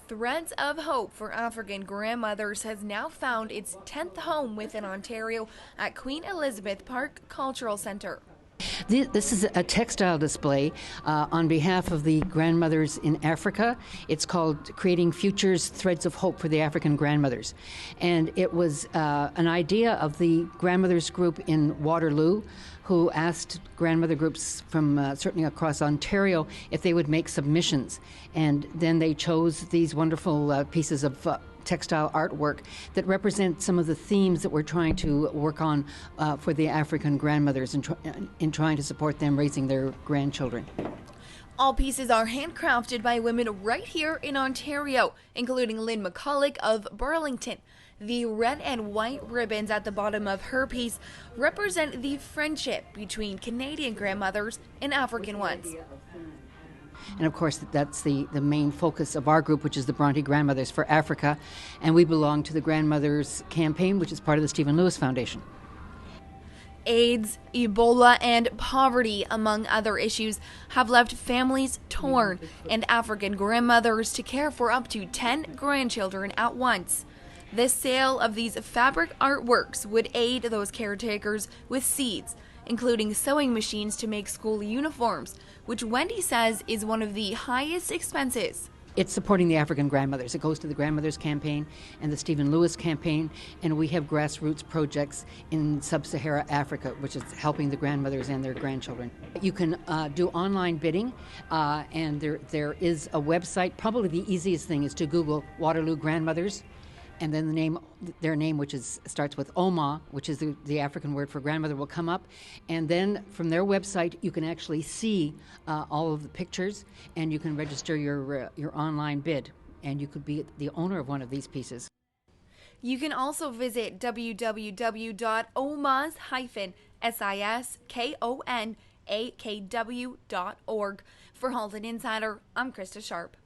Threads of Hope for African Grandmothers has now found its 10th home within Ontario at Queen Elizabeth Park Cultural Centre. This is a textile display on behalf of the grandmothers in Africa. It's called Creating Futures Threads of Hope for the African Grandmothers. And it was an idea of the grandmothers group in Waterloo, who asked grandmother groups from certainly across Ontario if they would make submissions. And then they chose these wonderful pieces of textile artwork that represent some of the themes that we're trying to work on for the African grandmothers in trying to support them raising their grandchildren. All pieces are handcrafted by women right here in Ontario, including Lynn McCulloch of Burlington. The red and white ribbons at the bottom of her piece represent the friendship between Canadian grandmothers and African ones. And of course, that's the main focus of our group, which is the Bronte Grandmothers for Africa. And we belong to the Grandmothers Campaign, which is part of the Stephen Lewis Foundation. AIDS, Ebola, and poverty, among other issues, have left families torn and African grandmothers to care for up to 10 grandchildren at once. The sale of these fabric artworks would aid those caretakers with seeds, including sewing machines to make school uniforms, which Wendy says is one of the highest expenses. It's supporting the African grandmothers. It goes to the Grandmothers Campaign and the Stephen Lewis Campaign, and we have grassroots projects in sub-Saharan Africa, which is helping the grandmothers and their grandchildren. You can do online bidding, and there is a website. Probably the easiest thing is to Google Waterloo Grandmothers, and then their name, which starts with Oma, which is the African word for grandmother, will come up. And then from their website, you can actually see all of the pictures, and you can register your online bid, and you could be the owner of one of these pieces. You can also visit www.omas-siskonsakw.org. For Halton Insider, I'm Krista Sharpe.